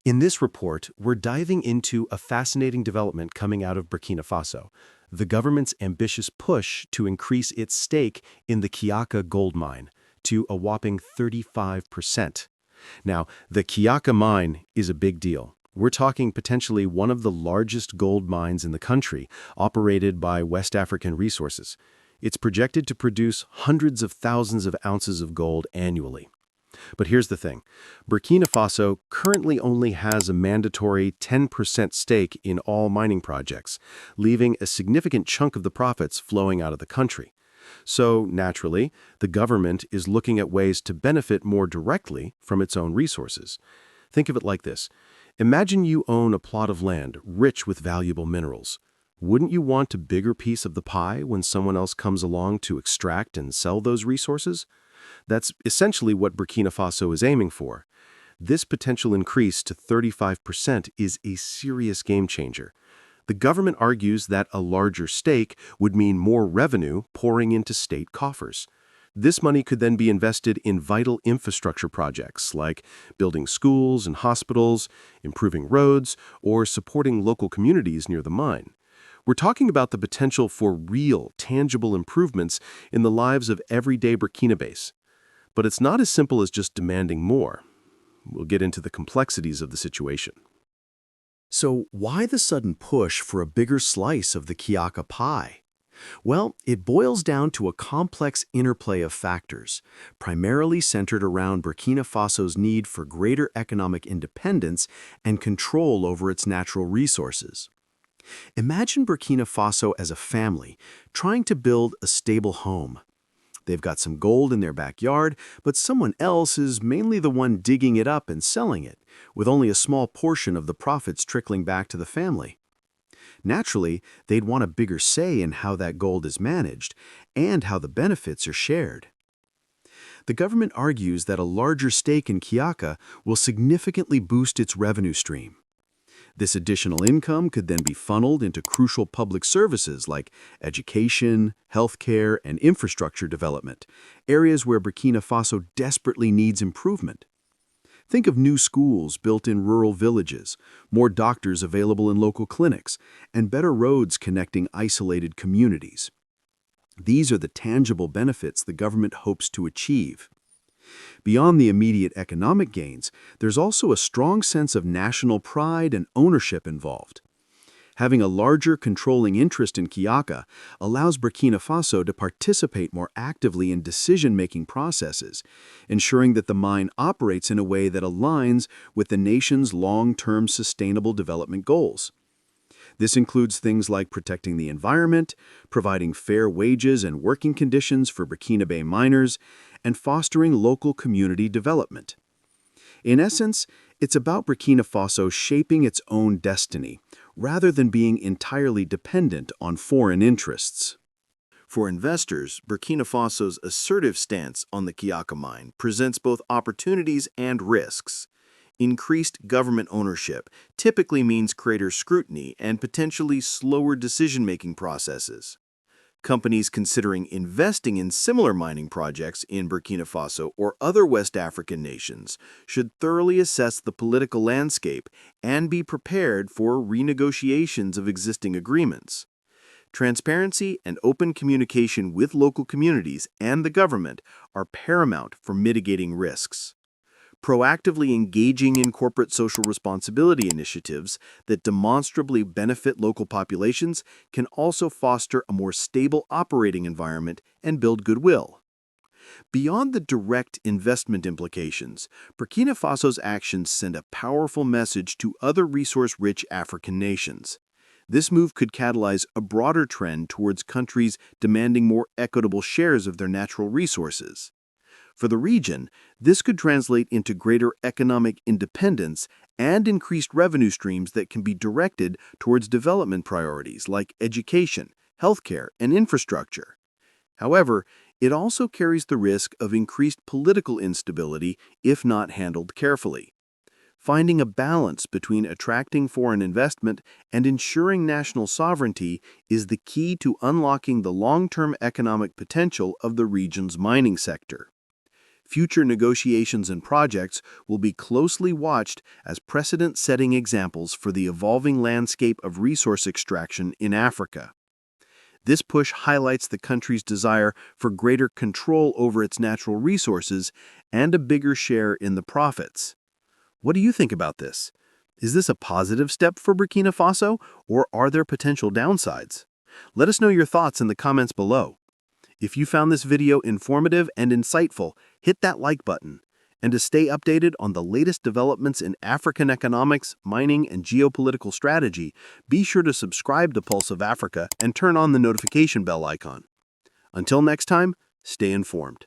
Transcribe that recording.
In this report, we're diving into a fascinating development coming out of Burkina Faso, the government's ambitious push to increase its stake in the Kiaka Gold Mine to a whopping 35%. Now, the Kiaka mine is a big deal. We're talking potentially one of the largest gold mines in the country, operated by West African Resources. It's projected to produce hundreds of thousands of ounces of gold annually. But here's the thing. Burkina Faso currently only has a mandatory 10% stake in all mining projects, leaving a significant chunk of the profits flowing out of the country. So, naturally, the government is looking at ways to benefit more directly from its own resources. Think of it like this. Imagine you own a plot of land rich with valuable minerals. Wouldn't you want a bigger piece of the pie when someone else comes along to extract and sell those resources? That's essentially what Burkina Faso is aiming for. This potential increase to 35% is a serious game changer. The government argues that a larger stake would mean more revenue pouring into state coffers. This money could then be invested in vital infrastructure projects like building schools and hospitals, improving roads, or supporting local communities near the mine. We're talking about the potential for real, tangible improvements in the lives of everyday Burkinabés. But it's not as simple as just demanding more. We'll get into the complexities of the situation. So why the sudden push for a bigger slice of the Kiaka pie? Well, it boils down to a complex interplay of factors, primarily centered around Burkina Faso's need for greater economic independence and control over its natural resources. Imagine Burkina Faso as a family trying to build a stable home. They've got some gold in their backyard, but someone else is mainly the one digging it up and selling it, with only a small portion of the profits trickling back to the family. Naturally, they'd want a bigger say in how that gold is managed and how the benefits are shared. The government argues that a larger stake in Kiaka will significantly boost its revenue stream. This additional income could then be funneled into crucial public services like education, healthcare, and infrastructure development, areas where Burkina Faso desperately needs improvement. Think of new schools built in rural villages, more doctors available in local clinics, and better roads connecting isolated communities. These are the tangible benefits the government hopes to achieve. Beyond the immediate economic gains, there's also a strong sense of national pride and ownership involved. Having a larger controlling interest in Kiaka allows Burkina Faso to participate more actively in decision-making processes, ensuring that the mine operates in a way that aligns with the nation's long-term sustainable development goals. This includes things like protecting the environment, providing fair wages and working conditions for Burkinabe miners, and fostering local community development. In essence, it's about Burkina Faso shaping its own destiny, rather than being entirely dependent on foreign interests. For investors, Burkina Faso's assertive stance on the Kiaka mine presents both opportunities and risks. Increased government ownership typically means greater scrutiny and potentially slower decision-making processes. Companies considering investing in similar mining projects in Burkina Faso or other West African nations should thoroughly assess the political landscape and be prepared for renegotiations of existing agreements. Transparency and open communication with local communities and the government are paramount for mitigating risks. Proactively engaging in corporate social responsibility initiatives that demonstrably benefit local populations can also foster a more stable operating environment and build goodwill. Beyond the direct investment implications, Burkina Faso's actions send a powerful message to other resource-rich African nations. This move could catalyze a broader trend towards countries demanding more equitable shares of their natural resources. For the region, this could translate into greater economic independence and increased revenue streams that can be directed towards development priorities like education, healthcare, and infrastructure. However, it also carries the risk of increased political instability if not handled carefully. Finding a balance between attracting foreign investment and ensuring national sovereignty is the key to unlocking the long-term economic potential of the region's mining sector. Future negotiations and projects will be closely watched as precedent-setting examples for the evolving landscape of resource extraction in Africa. This push highlights the country's desire for greater control over its natural resources and a bigger share in the profits. What do you think about this? Is this a positive step for Burkina Faso, or are there potential downsides? Let us know your thoughts in the comments below. If you found this video informative and insightful, hit that like button. And to stay updated on the latest developments in African economics, mining, and geopolitical strategy, be sure to subscribe to Pulse of Africa and turn on the notification bell icon. Until next time, stay informed.